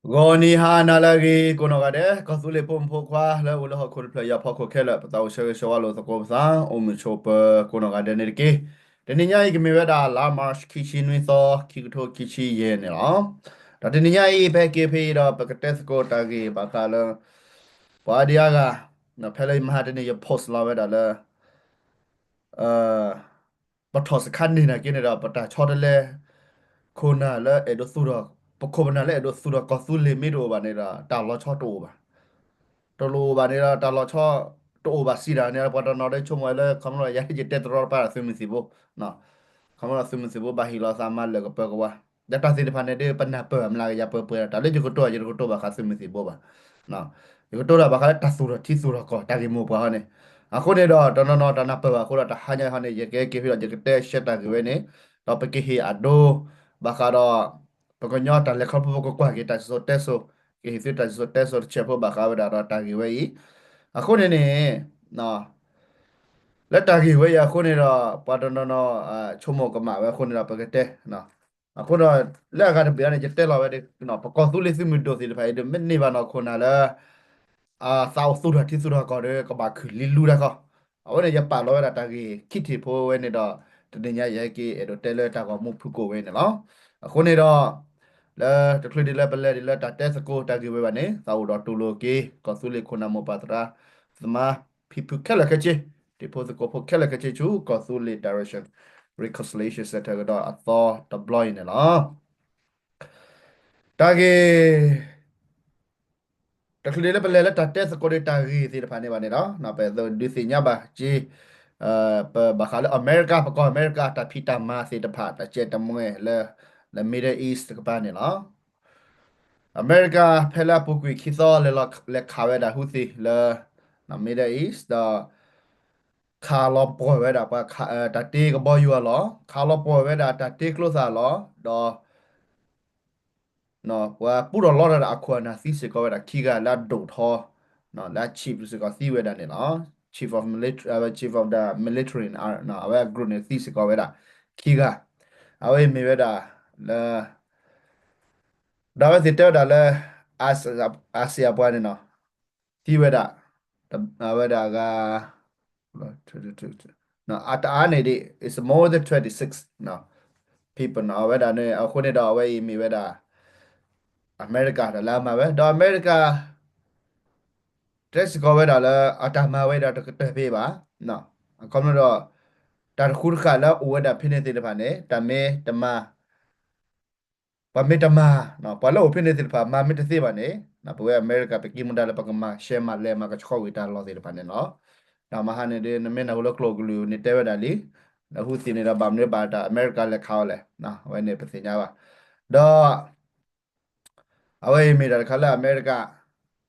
Goni hana lagi kono kade kasule pom pokwa la ulo hakul playa poko kela patau shwe shwalo to komsa chopa kono kade nirki teninya iki miweda la marsh kichi nwi so kikuto kichi ye ne la da teninya I pe ke pe da pakates ko tagi bakala padia ga na phele mahatene ye post la weda la uh ปทอสคันนี่นะกินเนี่ยปตาชอดเลยโคนาและเอโดสุดปโคบนาและเอโดสุดก็สุเลมิโดบานี่ละตาลอชอโตบาตโลบานี่ละตาลอชอโตบาซีดาเนี่ยปตานอได้ชมไว้เลยคำนวณยาที่จะเตตรอปาซึมิสิโบเนาะคำนวณซึมิสิโบบาฮิลอสามันเลยก็เปิกว่าแต่ตาสิพันเนี่ยปัญหาเปิดมันลายยาเปิดตาเล่จุกตัวจุกตัวบาคาซึมิสิโบบาเนาะจุกตัวละบาคาตัสุรที่สุรก็ตากิโมปะฮะเนี่ย အခုနေတော့တနော်နော်တနပ်ပါခုတော့တဟညာဟနေရေကဲကေဖီတော့ရေကတဲ့ရှက်တာကွေးနေတော့ပကေဟီအဒိုဘခါတော့ပကညောတလက်ခပ်ပပကွာကေတဆိုတက်ဆိုကေဟီဖီတဆိုတက်ဆိုချက်ဖို့ဘခါဝဒါတော့တာကွေးအခုနေနေနော်လက်တာကွေးရအခုနေတော့ပါတနော်နော်ချုံမကမှာပဲခုနေတော့ပကတဲ့နော်အခုတော့လက်ကတပြားနေကျတဲ့လာပဲနော်ပကောသူလေးစီမီတိုစီဖိုင်ဒမနေပါတော့ခုနလာ ซาวสุดที่สุดก็เด้ก็บาคือลิลูได้ก็เอาเนี่ยจะป่าร้อยละตากีคิดที่พอเว้เนี่ยดอตะเนี่ยยายกีเอโดเตเลตาก็มุพุโกเว้เนี่ยเนาะคนเนี่ยดอแล้วตะคลีดิเลเปเลดิเลตาเตสโกตากีเว้บันเนี่ยซาวดอตูโลกีก็สุเลคนนามปาตราสมาพิพุเคละกะเจที่พอสโกพเคละกะเจจูก็สุเล direction reconciliation center ก็ดออัตตอตะบลอยเนี่ยเนาะตากี ตะคลีเลเปเลละตาเตสโกเดตากีสิตะพานี่บานี่เนาะนะเปโดดิสิญาบาจีเปบาคาเลอเมริกาปะกออเมริกาตาพิตามาสิตะพาตะเจตะมวยle middle east กะปานี่เนาะอเมริกาเพลาปุกุยคิซอleคาเวดาฮุสิle na middle east ดาคาลอปอเวดาปะตาตีก็บ่อยู่อะเหรอคาลอปอเวดาตาตีคโลซาเหรอดอ နော်ဟိုပူတော်လော်ရတာအခွာနာစီစကောဝဲတာခီကလာဒုတ်ထောနော်လာ chief စကောစီဝဲတာနေနော် chief of military chief of the military နော်အဝဲ group နေစီစကောဝဲတာခီကအဝဲမေဝဲတာလာဒါဝဲစစ်တဲတာလဲအာဆီယာပွားနေနော်စီဝဲတာအဝဲတာကနော်အတားနေဒီ is more than 26နော် people နော်အဝဲတာနေအခုနေတော့အဝဲမေဝဲတာအမေရိကတာလာမှာပဲတော့အမေရိက တက်စကောဝဲတာလဲအတာမဝဲတာတကတဲ့ပေးပါနော်အကောမတော့တာခုခါလာဝဲတာဖိနေတဲ့ပါနဲ့တမဲတမပမေတမနော်ပလောဖိနေတဲ့ပါမမေတသေးပါနဲ့နော်ဘဝအမေရိကပကီမဒါလပကမရှဲမလဲမကချခေါဝီတာလောသေးပါနဲ့နော်ဒါမဟာနေတဲ့နမဲနဟလကလောကလူနေတဲ့ဝဲတာလီအခုစီနေတာဗာမနေပါတာအမေရိကလက်ခေါလဲနော်ဝဲနေပစညာပါတော့အဝဲမိတာခလာအမေရိက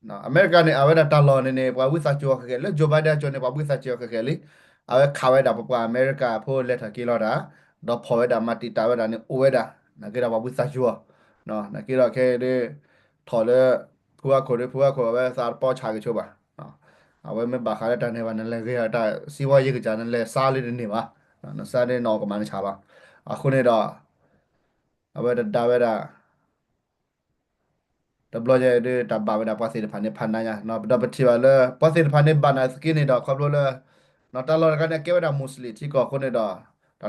နော်အမေရိကန်နဲ့အဝဲတာလော်နေပွားဝိစာကျော်ခဲလေဂျိုဘိုင်ဒန်ကျော်နေပွားဝိစာကျော်ခဲလေအဝဲခါဝဲတာပွားအမေရိကဖို့လက်ထကီလောတာတော့ဖော်ဝဲတာမတီတာဝဲတာနေအိုဝဲတာနကေတာပွားဝိစာကျော်နော်နကေတော့ခဲတဲ့ထော်လေဖူကခေါ်ဝဲစာပေါ်ချာကချိုးပါနော်အဝဲမဘာခါတဲ့တန်နေပါနဲ့လေကေတာစီဝါရေးကကြတယ်လေစားလေးနေပါနော်စားတဲ့နော်ကမန်းချပါအခုနေတော့အဝဲတာဝဲတာ da bloja de da ba da pasi de phane phana ya no da pthi ba le pasi de phane bana skin ni da khop lo le no ta lo ka ne ke da muslim thi ko ko ne da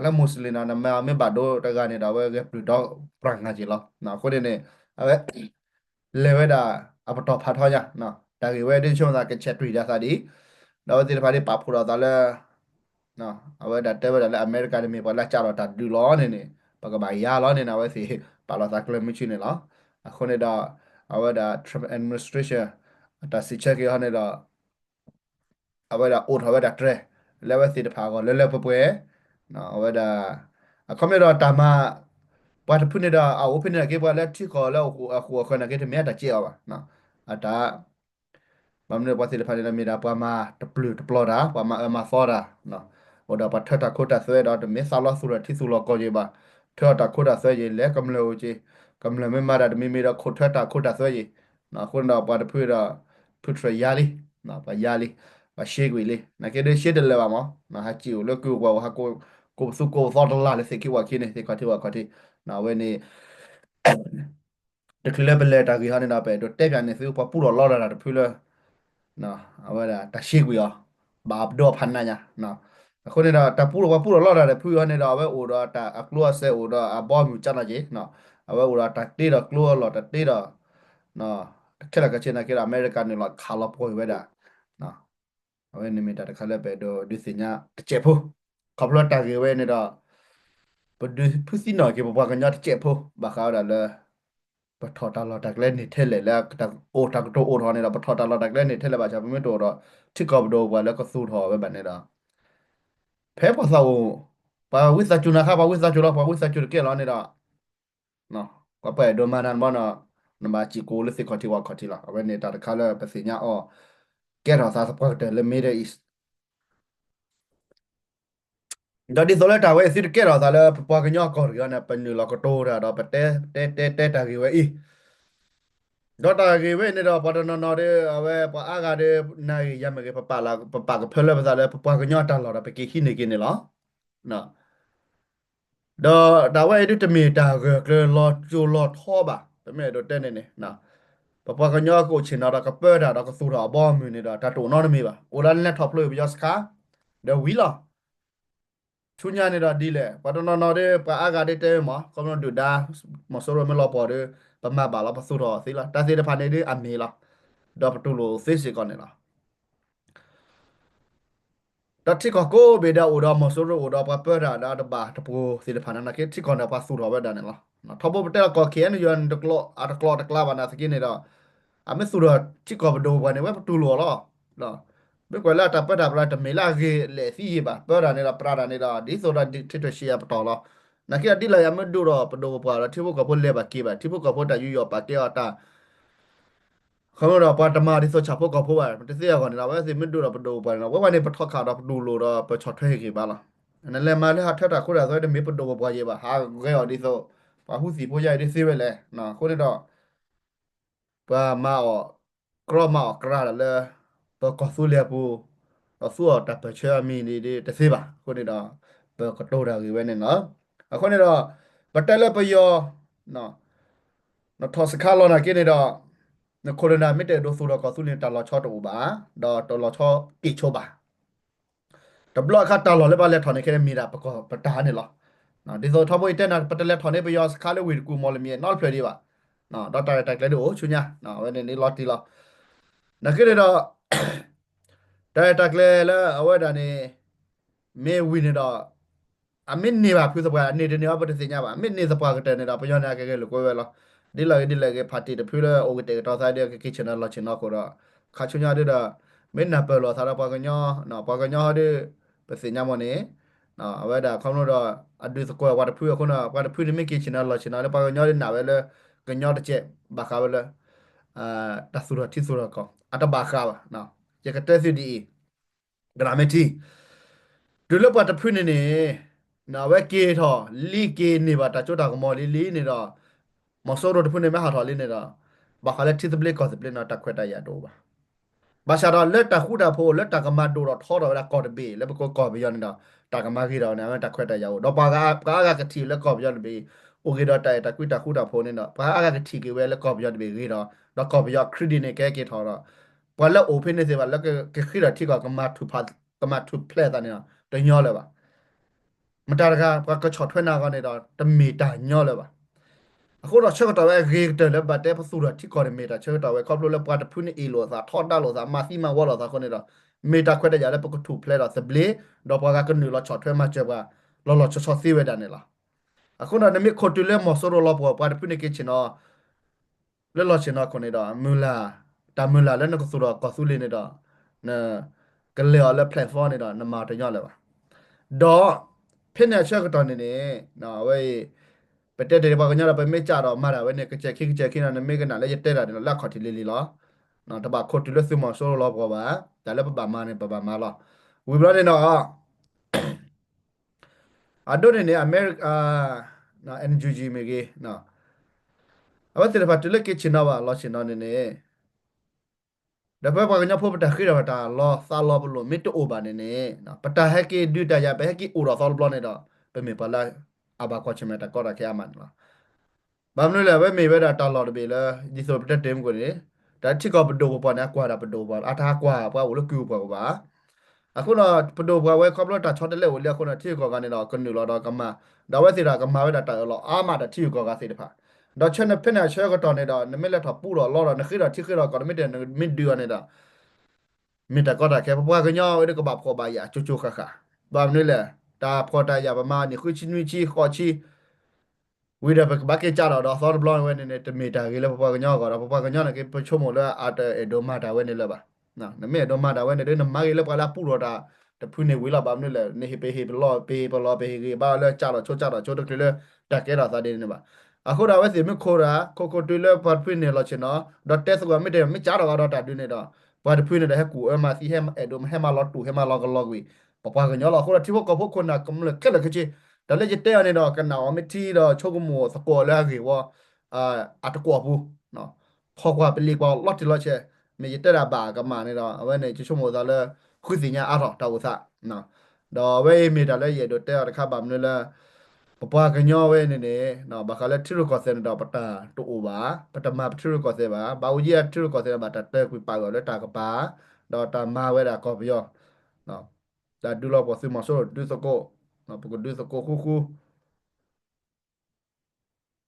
la muslim na ma me ba do ta ga ne da we ke plu do prang nga ji lo no ko ne a we le we da a pa to pha tho ya no da ge we de chon da ke chat tri da sa di da we de phane pa phu da le no a we da te we da le america de me ba la cha lo da du lo ne ba ka ba ya lo ne na we si pa lo sa kle mi chi ne lo a ko ne da awada Trump administration ta si check yo ne da awada out awada tre level สิตะพาก็เลๆป่วยๆเนาะawada อะคอมเมดตามาปัดพุ่นne da a open ne ke ba la ti ko la ko ko na ke te me da chi awa เนาะอะตาบำเนปสิตะพาne me da pa ma te plu te plo da pa ma ma for da เนาะโอดาปัทตะโคตะสวยดอte me sa lo su ra ti su lo ko je ba ထောတာခိုတာဆွဲကြီးလဲကမလို့ကြီးကမလမဲမာတာမီမီတော့ခိုထတာခိုတာဆွဲကြီးနော်ခုနတော့ပါတဖွေတော့ဖုထရယာလီနော်ပါယာလီပါရှေကွေလေးနကေဒရှေတလဲပါမောနော်ဟာချီကိုလကူကွာဟာကိုစုကိုသောတလာလေစကိဝါခိနေစကတိဝါကတိနော်ဝဲနေ တကယ်ပဲလေတာကြီးဟာနေတာပဲတော့တက်ပြန်နေစုပပူတော့လော်တာတဖူးလဲနော်အဝဲတာတရှိကူရောဘာတော့ဖန်နာညာနော်အခုနေတာတပူတော့ပပူတော့လော်တာတဖူးရနေတာအဝဲအိုတော့တာအကလောဆဲအိုတော့အဘောမြူချနာကြီးနော်အဝဲအိုတော့တတေးတော့ကလောလော်တတေးတော့နော်ခက်လာကချင်နာကအမေရိကန်နော်ခါလပေါ်ဝဲတာနော်အဝဲနေမီတာတခါလဲပဲတော့ဒီစညာတချက်ဖို့ခပ်လို့တာကြီးဝဲနေတော့ပဒုဖူစီနော်ကေဘဘကညာတချက်ဖို့ဘာခါရလဲ ปะทอตาลอดักเล่นนี่เทเลแล้วตักโอตักโตโอทอเนี่ยเราปะทอตาลอดักเล่นนี่เทเลบาจาไม่ตัวเราที่กอบโดกว่าแล้วก็สู้ทอไว้แบบนี้เราแพ้ภาษาโอปาวิสาจุนะครับปาวิสาจุเราปาวิสาจุเกล้อเนี่ยเราเนาะก็ไปโดนมานันบ่เนาะนมาจิโกหรือสิคอติว่าคอติละเอาไว้ในตาตะคาเลไปสิญาอ้อแกเราซาสปอร์ตเลเมเดอิสดอดิโซเลตาเวสิแกเราซาเลปากญอกอร์กันนะเป็นอยู่เราก็โตระดอปะเตตากีเวอี ဒေါက်တာကေဝဲနေတော့ပတနနော်တဲ့အဝဲပအားကတဲ့နိုင်ရမကေပပလာပပကဖဲလဲပစားလဲပပကညောတာလာပကေခိနေကိနေလားနော်ဒါဝဲဒုတမီတာကလောကျိုလောထောပါတမဲတော့တဲ့နေနေနော်ပပကညောကိုချင်တော့ကပဲတာတော့ကဆူတော့ဘောမီနေတာတတူနော်နမီပါအိုလာလက်ထောပ်လို့ပြစကာဒဝီလာချူညာနေတာဒီလေပတနနော်တဲ့ပအားကတဲ့တဲမှာကမ္ဘာဒူဒါမဆိုရမလောပေါ်တဲ့ပမပါလာပဆူတော့စီလာတာစီတဖာနေတဲ့အမေလားဒေါ်ပတူလိုသိစီကောနေလားတတိကကိုဘေဒါအိုဒါမဆိုရိုအိုဒါပပရာဒါတဘာတပူစီတဖာနာကေတိကောနာပါဆူရောပဲဒါနေလားနော်ထဘဘတဲကောခဲနယန်တကလောအတကလောတကလာဘာနာစကိနေတော့အမေဆူရတိကောဘဒိုဘာနေဝဲပတူလောလောနော်ဘယ်ကွာလာတပတာပလာတမေလာကေလေစီပါပရာနေတာပရာနေတာဒီဆိုတာဒီထစ်ထရှိရပတော်လောနာကေဒီလာယမဒူရောပဒိုပါလာတိဘကဘလေပါကေပါတိဘကဘတာယူယောပါတေအတာခမရပါတမာဒီဆိုချဖို့ကဖို့ပါတစီရကောနေတာပဲစီမတူတော့ပဒိုပါနော်ဝဝနေပထောက်ခါတော့ပဒူလိုတော့ပချော့ထွဲကေပါလားနလည်းမလည်းဟာထက်တာခုရဆိုတဲ့မေပဒိုပွားရေးပါဟာကဲော်ဒီဆိုပါဟုစီပိုးရိုက်ဒီစီပဲလေနော်ခုနေတော့ပါမောကရမောကရလည်းပကဆူလေပူအဆူတပချာမီနေဒီတစီပါခုနေတော့ပကတိုတာကြီးပဲနေနော်အခုနေတော့ပတက်လက်ပယောနော်နော်ထော်စခါလောနာကိနေတော့နကိုရိုနာမီတဲ့ဒိုဆူတော့ကဆူလင်တလောချောတူပါတော့တလောချောကိချိုပါတဘလခတ်တလောလည်းပါလက်ထော်နေခဲ့မီတာပကပတာနေလောနော်ဒီဆိုထဘွေတဲ့နာပတလက်ထော်နေပယောစခါလေဝီကူမော်လမီနော်ဖရဒီပါနော်ဒေါက်တာတက်လည်းတို့ချူညာနော်ဝဲနေလော်တီလောနကိရတော့တိုက်တက်လေလာအဝဲဒါနေမေဝီနေတော့အမင်းနေပါပြုစပွားအနေနဲ့ဘာတစညာပါအမင်းနေစပွားကတဲ့နေတာပယောနာကဲလို့ကိုယ်ပဲလောဒီလာပါတီတဖူးလဲအိုကတဲ့တော့ဆိုင်တဲ့ကစ်ချင်လာချင်တော့ကိုတော့ခါချွညာတဲ့တာမင်းနပလောသာပါကညောနော်ပါကညောတဲ့ပစညာမနေနော်အဝဲဒါခေါင်းတော့အဒူစကွာဝါတဖူးခုနဝါတဖူးနေမကစ်ချင်လာချင်တော့ပါကညောတဲ့နာပဲလဲကညောတဲ့ချက်ဘာခါပဲလဲအာတဆူရတိဆူရကောအတဘာခါပါနော်ရကတဲ့စီဒီဂရမတီဒုလပတ်တဖူးနေနေနာဝဲကေထော်လီကေနေပါတချို့တာကမော်လီနေတော့မဆောရတဖူးနေမဟာထော်လီနေတော့ဘာခါလက်တီစပလစ်ကောစပလစ်နော်တက်ခွက်တရတော့ပါဘာရှာတော့လက်တခုတာဖို့လက်တကမတိုတော့ထောတော့လာကော်တဘေလက်ပကောကော်ဘီယောနေတာတကမခီတော့နာမတက်ခွက်တရတော့ဘာကကတိလက်ကော်ဘီယောဘေโอเคတော့တိုင်တကွတာခုတာဖို့နေတော့ဘာကကတိကေဝဲလက်ကော်ဘီယောဘေခေတော့ကော်ဘီယောခရစ်ဒီနေကဲကေထောတော့ဘာလက်အိုပင်းနေစေပါလက်ကခိတာတိကကမထူဖတ်ကမထူဖလက်တာနေတော့တညောလဲပါမတရကကချော့ထွဲနာကနေတော့တမီတာညောလဲပါအခုတော့ချက်တော့ရေတယ်လည်းဗတ်တဲ့ပစုရတိကော်မီတာချက်တော့ကောပလိုလည်းပတ်ဖူးနေအီလိုသာထောတာလိုသာမာစီမဝလောသာခုနေတော့မီတာခွက်တဲ့ရလည်းပကထူဖလက်တော့စပလေတော့ဘာကကနူလောချော့ထွဲမှာချက်ပါလောလောချော့စီဝဲတယ်နေလားအခုတော့နမီခိုတူလဲမဆိုရောလောပေါ်ပတ်ဖူးနေကချင်တော့လဲလောချင်တော့ခုနေတော့မူလာတာမူလာလည်းနကဆိုတော့ကောဆူလေးနေတော့နကလေော်လည်း platform နေတော့နမတညော့လဲပါတော့ဖြစ်နေချက်ကတော့နေနေနော်ဝဲပတက်တယ်ဘာကညတော့ပဲမေ့ကြတော့မှာတာဝဲနေကချက်ခိနာနေမေကနာလည်းရတဲ့တာတယ်လက်ခေါ်တီလီလီလောနော်တပါခေါ်တီလို့စမဆိုးလောပေါ်ပါဒါလည်းပပမာနေပပမာလောဝီဘရနေတော့အဒိုနေနေအမေရိကာနော် NGG မေကေနော်အဝတ်တယ်ပါတလက်ကချင်တော့ပါလောချင်တော့နေနေဒါပဲဘာကညဖို့ပတခိရပါတာလောစာလောဘလို့မစ်တိုဘာနေနေနော်ပတဟက်ကေဒူတရပဲဟက်ကေအိုရောဆောဘလောနေတော့ပဲမေပလာအဘာကောချင်မတာကောရခဲအမန်လား ဘာမလို့လဲပဲမေပဲတာတာလော်တပေလဲဒီဆိုပတက်တင်ကိုနေဒါချစ်ကပဒိုပေါ်နာကွာတာပဒိုပေါ်အထားကွာပွားဝလကူပေါ်ပါအခုတော့ပဒိုပွားဝဲခေါပလို့တာချော့တယ်လေဝလေခုနချစ်ကောကနေတော့ကနူလောတော့ကမဒါဝဲစီတာကမဝဲတာတာလောအာမတာချစ်ကောကစီတဖာတော့ချက်နေဖိနေချဲကတော့နေတော့နမလက်ထပူတော့လောတော့နခိတော့ချစ်ခေတော့ကမစ်တဲ့မစ်ဒူနေတော့မိတာကတော့ခဲပွားကညောဝဲကဘာခေါ်ပါရချူချူခခဘာမလို့လဲတာဖော်တာရပါမนี่ခုချင်းချီခေါ်ချီ ဝိရဘကကြတော့သောဘလောင်းဝဲနေတမီတာကြီးလဲပပကညောကတော့ပပကညောနေကပချုံမလဲအာတဒိုမာတာဝဲနေလဲပါနော်နမေဒိုမာတာဝဲနေနမကြီးလဲပလာပူတော့တာတဖူးနေဝေးလာပါမလို့လဲနေဟေပေဟေဘလောပေဘလောပေဟေဘာလဲကြတော့ချိုးကြတော့ချိုးတကလေးတက်ခဲ့တာသာနေနေပါအခုတော့ဝဲစီမခိုရာကိုတူလဲပတ်ဖွင့်နေလို့ချင်တော့ဒေါ်တက်စကမတဲ့မကြတော့တော့တာတွနေတော့ဘာတဖွင့်နေတဲ့ဟကူအမစီဟဲမအဒိုဟဲမလောတူဟဲမလောကလောဝီပပကညောတော့ခုတော့တိဘကဖို့ခုနာကမလဲကဲလကချေဒါလည်းကြတဲ့အနေတော့ကနာအမတီတော့ချုပ်ကမောစကောလာကေဝအာအတကောဘူးနော်ခေါ်ကွာပလီကောလော့တီလော့ချေမေကြတဲ့ဘာကမာနေတော့အဝဲနေချချုံမောသားလဲခွစီညာအားတော့တော်ဝသနော်တော့ဝဲမေတာလဲရတော့တဲ့တခါပါမလို့လဲပပကညောဝဲနေနေနော်ဘာခလဲထီရကောစနေတော့ပတာတူအိုပါပတမထီရကောစပါဘာဦးကြီးထီရကောစပါတတဲ့ကွပါရောလဲတာကပါတော့တမဝဲတာကောပြောနော်ဒါဒူလောပေါ်စမဆိုဒူစကောနော်ပကဒူစကောခု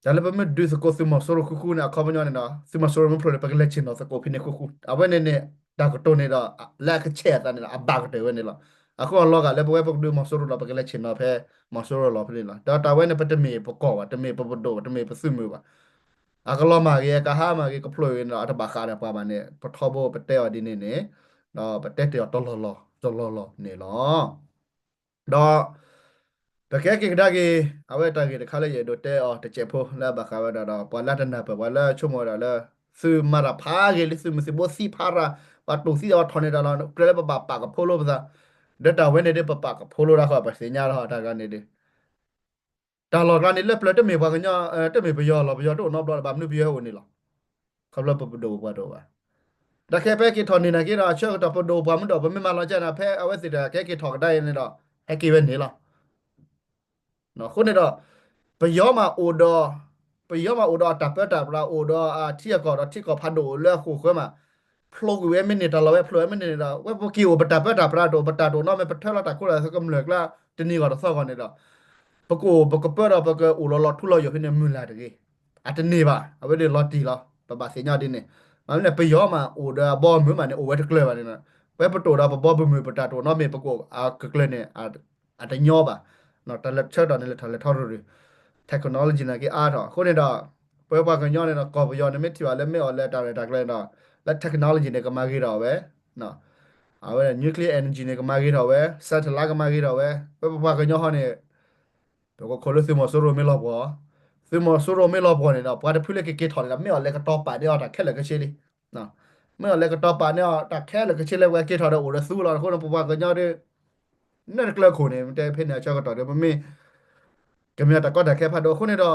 Dale pa me du ko sima soro kuku na ka banyo na sima soro me pro pa le chin no sa ko pine kuku aba ne da ko to ne da la ka che ta ne la aba ko te we ne la ako lo ga le pa we pa du ma soro la pa le chin no phe ma soro lo phe la da ta we ne pa te me pa ko ba te me pa do te me pa su mu ba aka lo ma ge ka ha ma ge ko plo we na ta ba kha da pa ba ne pa tho bo pa te wa di ne ne no pa te te to lo ne lo တော့တကယ်ကိဒါကေအဝဲတာကေတခါလေရဒတဲအော်တချက်ဖို့လာဘခါဝဒါတော့ပလာတနာပဝလာချုံမော်ဒါလာစုမရဖာကေလစုမစဘောစီဖာရာပတ်တူစီတော့ထနေဒါလာပလဲပပပါကဖိုလိုပစာဒတာဝဲနေတဲ့ပပကဖိုလိုရာခပါစညာတော့တာကနေတယ်တာလော်ကနေလက်ပလက်တမေဘာကညာတမေပယောလောပယောတော့နော်ဘလဘာမနုပယောဝင်နေလောခဘလပပဒိုဘွားတော့ပါတကယ်ပဲကေထော်နေနာကေတော့ချောတော့ပဒိုဘာမတော့ဘမမလောချနာဖဲအဝဲစီတာကဲကေထော်ကတိုင်းနေတော့အကေပဲနေလောနော်ခုနေတော့ ပယောမှာအိုဒေါ်ပယောမှာအိုဒေါ်တပ်ပတာပလာအိုဒေါ်အာတီကောတော့တီကောဖတ်တော့လဲခုခွဲမှာဖလိုဝဲမနေတော့လဲဖလိုဝဲမနေတော့ဝဲပကီအိုပတာပတာပလာတော့ပတာတော့နော်မပထလာတာခုလာစကမလကလာတနီကတော့ဆောက်ကနေတော့ပကိုပကပရပကအိုလောလောထူလောရဟနေမူလာတကြီးအတနေပါအဝဲဒီလော်တီလောပပစညာတင်းနေမလည်းပယောမှာအိုဒေါ်ဘောမျိုးမှာနေအိုဝဲတကလဲပါနေနော်ဝဲပတိုတော့ဘောဘမျိုးပတာတော့နော်မေပကိုအာကကလဲနေအတညောပါနော်တလက်ချက်တော့နေလက်ထလက်ထော်ရ technology นะกี่อาร์ทอ่ะคนเนี่ยดอกเปิดปากกันย้อนเนี่ยกอบย้อนเนี่ยไม่ถือว่าเล่นไม่ออกแล้วตาเลยตากเลยดอกแล้ว technology เนี่ยก็มากี่ดอกเว้ยเนาะเอาเว้ย nuclear energy เนี่ยก็มากี่ดอกเว้ย satellite ก็มากี่ดอกเว้ยเปิดปากกันย้อนเนี่ยแต่ก็คนรู้สึกมันสู้ไม่รอบกว่าซึ่งมันสู้ไม่รอบกว่าเนี่ยเนาะพอจะพูดเรื่องเกี่ยวกับถอนแล้วไม่ออกเลยก็ต่อไปเนี่ยแต่แค่เลยก็เชื่อดิเนาะไม่ออกเลยก็ต่อไปเนี่ยแต่แค่เลยก็เชื่อเลยว่าเกี่ยวกับถอนโอ้แล้วสู้เราคนเราปากกันย้อนเนี่ยนั่นก็เลยคนเนี่ยมันจะเพ่นเนี่ยชอบกันต่อเดี๋ยวมันไม่ก็มีแต่ก็แต่แค่พัดโดคนเนี่ยดอก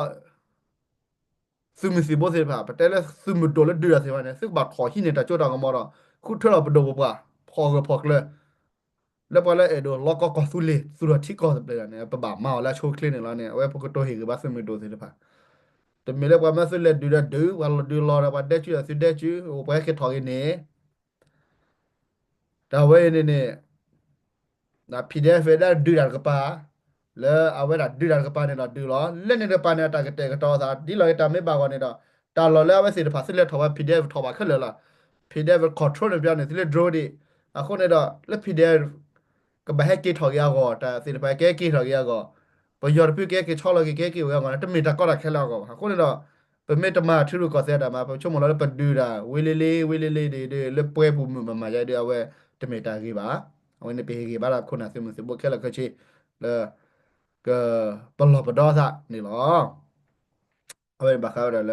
ซึมสิบ่เสิผ่าแต่ละซึมตัวละเดือดสิว่าเนี่ยซึ่งบัดขอที่เนี่ยแต่โจดองก็มอดคุเท่าเราไปดูบ่พอก็พอกเลยแล้วพอแล้วเอโดล็อกก็สุเลสุรที่ก็เลยเนี่ยปะบ่าเมาแล้วโชว์คลินิกแล้วเนี่ยไว้พวกตัวเฮก็บ่ซึมตัวสิผ่าแต่มีแล้วว่ามาสุเลดูได้ดูว่าเราดูรอแล้วว่าได้ชื่อสิได้ชื่อโอ้ไปแค่ถอยเนี่ยแต่ว่าเนี่ย na PDF ได้ดูดันกปาแล้วเอาไว้ดัดดูดันกปาเนี่ยเราดูหรอเล่นในปาเนี่ยตากเตะกตอซาดีเลยตามไม่บากว่าเนี่ยตาเราแล้วไว้สิภาษาเล่ทว่า PDF ทว่าขึ้นเลยล่ะ PDF control เนี่ยเนี่ยสิเล่ draw ดิอ่ะคนเนี่ยแล้ว PDF ก็ไปให้กีถอยยาวก่อนแต่สิไปแก้กีถอยยาวก่อนไปยอดพี่แก้กีชอบเลยแก้กียาวก่อนแต่มีตะก็ได้แค่แล้วก่อนคนเนี่ยเป็นเมตมาที่รู้ก่อนเสียแต่มาชั่วโมงแล้วเป็นดูด่าวิลลี่ดีเล็บเปื่อยปุ่มมาใจเดียวเว้ยจะมีตากี่บา เอาในปีกี่บาทคนอาจจะมันสิบุกแค่ละก็ชีแล้วก็ปลอบปดอซะนี่หรอเอาไปบักเขาแล้ว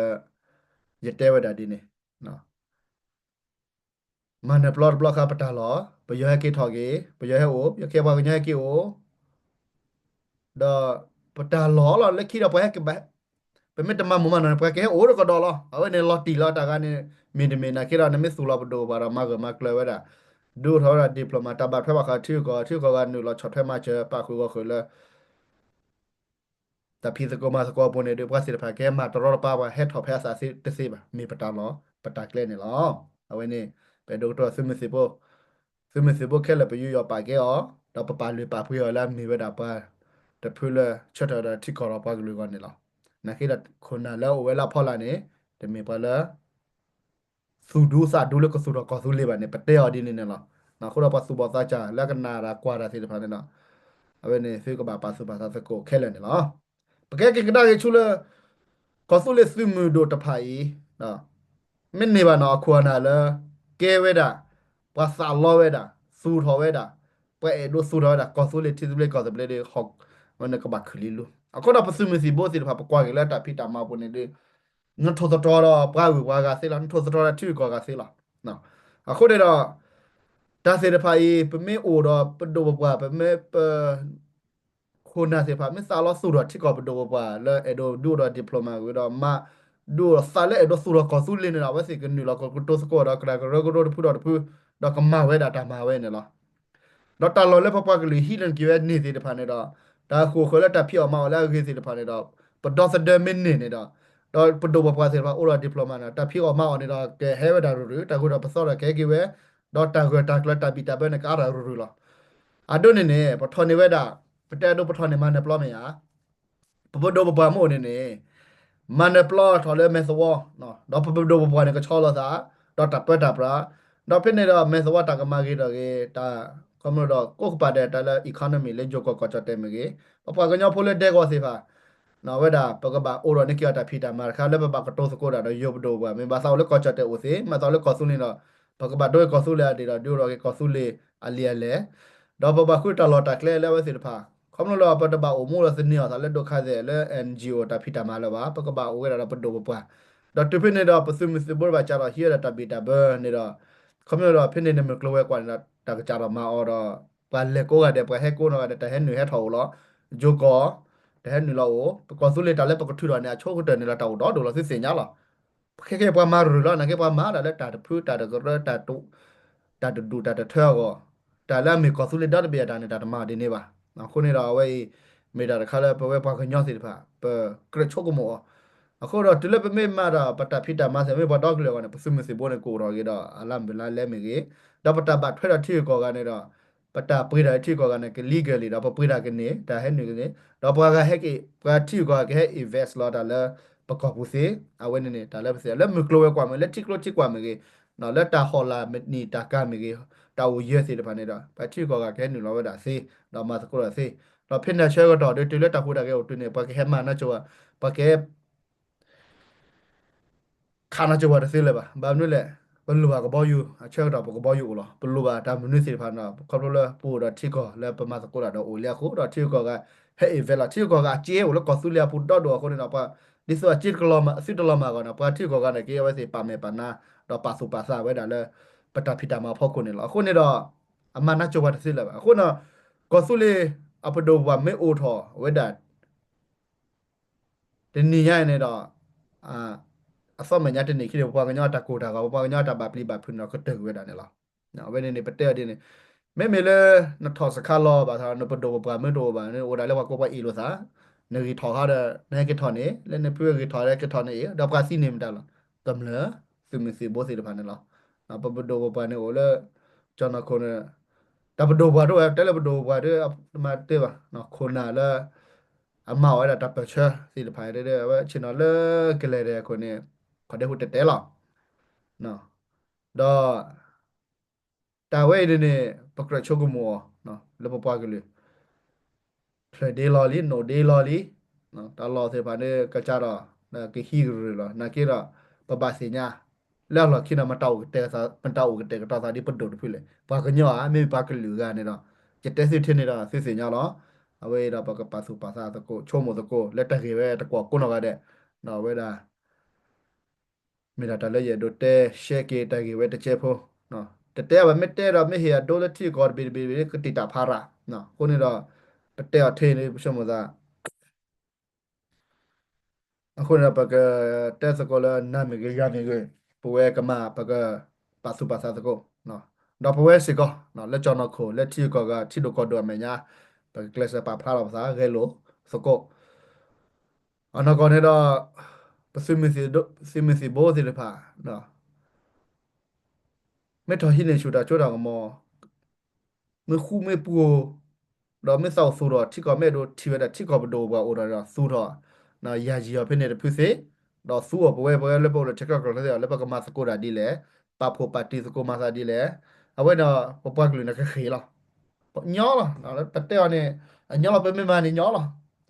ยึดเต้ไว้ได้ดีนี่เนาะมันเนี่ยปลอดบล็อกครับปตาหรอไปย่อให้กี่ถอกี่ไปย่อให้โอ้ยแค่ว่ากันย่อให้กี่โอ้ดอปตาหรอเราเล็กขี้เราไปให้กี่ใบเป็นไม่ตมาหมู่มันนะไปแค่โอ้แล้วก็ดอหรอเอาไว้ในลอตตีลอตตากันนี่มีนะคิดเราเนี่ยไม่สู้เราไปดูบารามากก็มากเลยไว้ด่ะดูเท่าไรดิปโลมาตาบัดเพื่อว่าเขาชื่อก็กันหนูเราช็อตให้มาเจอปากคุยก็คุยเลย tapi seko ma seko pun de pas de pa ke ma tro pa wa head of sa si te si ba mi pata lo pata kle ni lo awe ni pe doctor su mi si bo ke la pe yu yo pa ke o da pa pa lu pa pu yo la mi ba da pa de pu le chat da ti ko ro pa lu ko ni lo na ki da khona la o we la pho la ni de mi pa la su du sa du le ko su ro ko su le ba ni pa te o di ni ne lo na khu ro pa su bo sa cha la ka na ra kwa ra si de pa ni lo awe ni su ko ba pa su ba sa seko ke la ni lo ปะแกกินกระดาษชุลก็สุเลสฟิมือโดตภายนะไม่เนบานอควรนะเลยเกเวดาภาษาลอเวดาสูทอเวดาปะเอโดสูทอเวดาก็สุเลที่สุเลก็จะเปเลยฮอกมันก็บักคลิลูอะก็ดาปะซุมือสิโบสิพาปะกว่ากันแล้วแต่พี่ตามมาปนนี่งั้นทศตอรอปะวิปะกาเสละทศตอรที่ก็กาเสละนะอะก็เดอตาเสดภายเปเมโอดอปะโดบะเปเมเป คุณน่ะสิพาไม่สาวสุดที่กอบดูว่าแล้วเอโดดูดดิปโลมาก็ดมาดูสาเลเอโดสุดก็สุดเลยนะว่าสิกันนี่เราก็ตัวสกอร์เราก็เราก็ดูพูดพูดเราก็มาเวดาตามาเวเนี่ยละเราตลอดเลยพอปากเลยฮิลันกิเวนี่สิเดพันเนี่ยดอตาคูเขาแล้วตาพี่ออกมาแล้วคือสิเดพันเนี่ยดอปดอสเดมินเนี่ยดอเราปดูว่าสิพาโอราดิปโลมานะตาพี่ออกมาเนี่ยดอแกเฮเวดารู้ตาคูเราภาษาเราแกกิเวดอตาคูตาคลตาบิตาเบนการารู้ละอะดูเนี่ยพอทอนเวดาปะเตโดปทอนเนี่ยมาเนี่ยปลอมเนี่ย ปปโดปปาโมเนี่ยมันเนปลอทอเลเมสวอเนาะดอปปโดปปาเนี่ยก็ชอลอซาดอตับเปตับราดอเพเนดอเมสวอตากมาเกดอเกตาคอมโนดอกุกปาเดตาเลอีโคโนมีเลจโกก็จอเตมเกปปากญอโพเลเดกอสิฟาနော်ဝဲတာပကဘာအိုရနိကရတာဖီတာမာခါလည်းပပကတိုးစကိုတာတော့ယုတ်ဒိုဘာမင်ဘာသာလည်းကောချတဲ့ဦးစီမတော်လည်းကောဆုနေတော့ပကဘာတော့ကောဆုလေတေတော့ဒိုရောကောဆုလေအလီယလေတော့ပပခုတလော်တာကလဲလဲဝဲစီတဖာခမလို့ပတဘာအိုမိုရစနီယောသာလက်ဒိုခါတဲ့လဲ NGO တာဖီတာမာလဘာပကဘာအိုရတာပဒိုပပွားတော့တဖိနေတော့ပစုမစဘောဘာချာတော့ဟီရတာဘီတာဘနေတော့ခမလို့ဖိနေနေမကလောဝဲကွာတာကကြတော့မာအော်တော့ပါလေကိုကတဲ့ပဟဲကိုနော်ကတဲ့တဟဲနွေဟဲထော်လောဂျိုကောแต่เห็นนี่เราโอ้ปกติเลยแต่เล็กปกติเราเนี่ยโชคดีเนี่ยเราเต่าดอดูเราสิเสียแล้วแค่ปามาหรือแล้วนะแค่ปามาแต่แล้วแต่พื้นแต่ก็เรื่องแต่ตุแต่ดูแต่เท่าก็แต่แล้วมีกอสุลิดาเบียดานแต่มาดีนี่ป่ะนะคนนี้เราไว้ไม่ได้เขาเลยไปไว้พาขึ้นยอดสิป่ะเปิดกระโชกกมัวအခုတော့တလက်ပမေမာတာပတဖိတာမဆမေဘတော့ကလေဝနပစုမစီဘောနေကိုရောကေတော့အလမ်ဘလာလဲမီကေတော့ပတဘတ်ထွဲ့တော့ထီကောကနေတော့ပတပွေးတာထီကောကနေကလီဂယ်လီတော့ပွေးတာကနေဒါဟဲ့နေကေတော့ပွားကဟဲ့ကေပွားထီကောကဟဲ့ invest လောတာလဲပကောပူစီအဝဲနေနေတာလဲပစီလဲမကလိုဝဲကွာမလဲထီကလိုထီကွာမကေနော်လက်တာဟော်လာမနီတာကမကေတာဝရဲစီတဖာနေတော့ပထီကောကခဲနေလောဝဲတာစီတော့မစကိုရစီတော့ဖိနေချဲကတော့တူလက်တာခိုးတာကေတူနေပကေဟဲမနာချောပကေ ခါနာကြဝရသေးလေပါဘာမလို့လဲဘလူပါကဘောယူအချက်တော့ကဘောယူလောဘလူပါဒါမနုစီဖာနာကဘလို့လဲပူတော့ထိကောလဲပမာစကိုလာတော့အိုလျာခိုတော့ထိကောကဟဲ့ဗလာထိကောကကျေဝလကောဆူလျာပူတော့တော့ခုနေတော့ပါဒီဆိုအချစ်ကလောမအစစ်တလောမကောနော်ပါထိကောကလည်းကေဝဲစီပါမေပါနာတော့ပါစုပါစာဝဲဒါလဲပတာဖီတာမှာဖောက်ခုနေလောခုနေတော့အမနာကြဝရသေးလေပါခုနော်ကောဆူလေအပဒိုဝမေအိုထောဝဲဒါဒီနေရနေတော့အာ အစောမညာတနေခိရပွားကညတာကိုတာကပွားကညတာဘာပလီဘာဖွနကတဲ့ဝဲတာနေလားနော်ဝဲနေပတဲ့ဒီနေမဲမဲလေနထောစခါလောဘာသာနပဒိုဘာမဲဒိုဘာနေဝဒါလေဝကိုပါအီလိုသာနေရီထောခါတဲ့နေကထောနေလဲနေပြေရီထောရဲကထောနေတော့ကစီနေမတလားတမလားသူမစီဘောစီတဖာနေလားနော်ပပဒိုဘာနေဝလဲကျွန်တော်ခုနေတပဒိုဘာတော့တဲလပဒိုဘာတဲ့မတဲ့ပါနော်ခုနာလဲအမောက်အဲ့ဒါတပ်ပချာစီတဖာတဲ့ဝဲချင်တော့လဲကလေးတဲ့ခုနေเขาได้หุ่นเตะหรอเนาะดอแต่เว้ยเนี่ยปกติโชกุมัวเนาะแล้วปะปากันเลยเพลเดลอลีโนเดลอลีเนาะตลอดเทปานเนี่ยกระจาระนะก็ฮีกเลยล่ะนะกีระปะบาสิญาแล้วเราคิดว่ามันเต่าเตะซะมันเต่าเตะก็ตาซะดิปดโดดพุ่นเลยปากันย่ออ่ะไม่ปากันเหลือกันเนี่ยเนาะจะเตะสิเทนี่ล่ะสิญาเนาะเอาไว้เราปะกปาสุปาซาตะโกโชโมตะโกแล้วตะเกเวตะกวกุนอก็ได้เนาะเวลา mira tala ye do te sheke ta gi we te che pho no te te ba me te ra me he do le ti god bi ka ti ta phara no ko ni do te te a the ni so mo da အခုနပကတက်စကောလနာမီကရနေကပဝဲကမပကပါစုပါစာစကောနော်တော့ပဝဲစီကောနော်လက်ကြော်နခိုလက်တီကောကတီလိုကောတော့မညာပကကလစပါဖလာပါစာဂဲလိုစကော အနာကောနေတာပစမစီဒစမစီဘောစီလဖာနော်မေတော်ဟင်းနေချူတာချိုတာကမောမေခုမေပူတော့မေဆောက်ဆိုတော့ထိကမေတို့ထိဝဲတာထိကဘဒိုဘာအိုဒါဆူတော့နော်ယာဂျီရဖိနေတဖုစေတော့ဆူဘဝဲဘဝဲလေပေါ်လက်ချက်ကကလည်းလေပကမစကိုဒါဒီလေပပိုပါတီစကိုမစာဒီလေအဝဲတော့ပပကလူနခခေလာညောလာနော်ပတဲအနေအညောပဲမေမနေညောလာ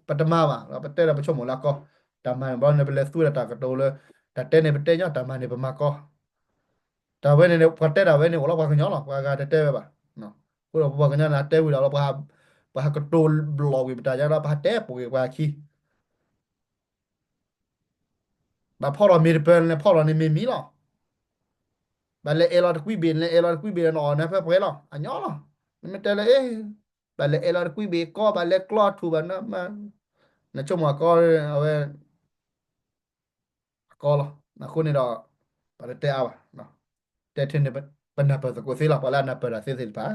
ပတမပါပတဲရပချုံမလာကောတမန်ဘောနေပလက်ဆူရတာကတိုးလေတတဲနေပတဲညတမန်နေပမကောဒါဝဲနေပတဲဒါဝဲနေဝလာပါကညောလာပါကတတဲပဲပါနော်ကိုတော့ပါကညနာတဲဝီလာပါကတိုးဘလော့ဝီပတာကြတော့ပါတဲပူပါခီဘာဖော်ရမီပယ်နေဖော်ရနေမီမီလာဘာလေအလာတကွီဘင်းလေအလာတကွီဘင်းနော်နေဖက်ပွဲလာအညောလာမတဲလေဘာလေအလာတကွီဘင်းကောဘာလေကလော့ထူဘာနာမနချုံမကောအဝဲကောလာနခုနေတော့ပါတဲအဝနော်တဲထင်းနေပနပစကိုစီလာပါလာနပရာစီစီပါ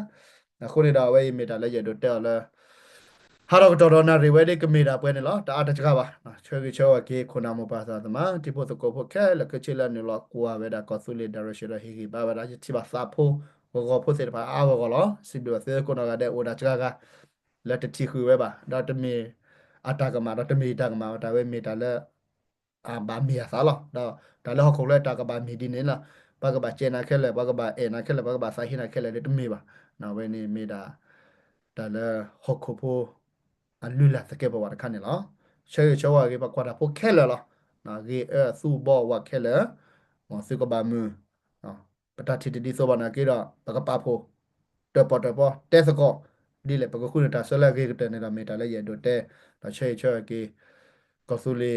နခုနေတော့ဝဲမီတာလေရတော့တဲလာဟာတော့တော်နာရီဝဲဒီကမီတာပွဲနေလောတာအတချကပါချွေကြီးချောကေခုနာမပါသာသမာဒီပိုစကိုဖို့ခဲလကချီလာနေလောကွာဝဲတာကောဆူလီဒါရရှိရဟီဟီပါပါဒါချီပါစာဖိုဘောကိုဖို့စေပါအာဘောကောလောစီဘီဝဲကိုနာကတဲ့အိုဒါချကလက်တတိခုဝဲပါဒါတမီအတာကမာဒါတမီတာကမာဒါဝဲမီတာလက်ဘာမီယာစာလောဒါလည်းဟခုလဲတာကဘာမီဒီနေလားဘာကဘာချေနာခဲလဲဘာကဘာအေနာခဲလဲဘာကဘာစာဟိနာခဲလဲတမီပါနော်ဝဲနေမီတာဒါလည်းဟခုဖို့အလူလာစကေဘဝတခနဲ့လားချေချောဝါကေဘကွာတာဖို့ခဲလဲလားနော်ကေဆူဘောဝခဲလဲမစကဘာမူနော်ပတာတီတီဆိုဘာနာကေတော့ဘာကပါဖို့တပေါ်တဲစကောဒီလေပကခုနေတာဆလာကေကတဲ့နေတာမီတာလည်းရတော့တဲတော့ချေချောကေကောဆူလီ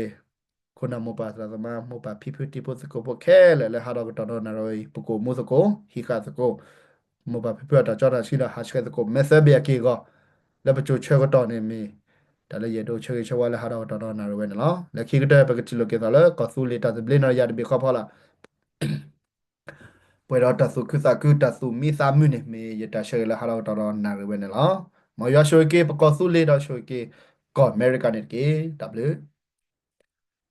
ခုနမပါသလာမမပါဖိဖိတီပိုစကိုပခဲလေဟာတော့တော်နာရောပကိုမိုစကိုဟီခါစကိုမပါဖိဖိတာကြောတာရှိတာဟာရှ်ကစကိုမက်ဆေဘီယာကေကောလည်းပချိုချေကတော့နေမီဒါလည်းရတော့ချေချေဝါလည်းဟာတော့တော်နာရောပဲနော်လက်ခိကတဲ့ပကတိလိုကေတော့လေကောဆူလီတာဘလင်းရရတဘီခဖလာပွေတော့တဆုခုစကူတဆုမီစာမှုနေမီရတရှေလည်းဟာတော့တော်နာရောပဲနော်မရရှိုကေပကောဆူလီတော့ရှိုကေကောအမေရိကန်နေကေ W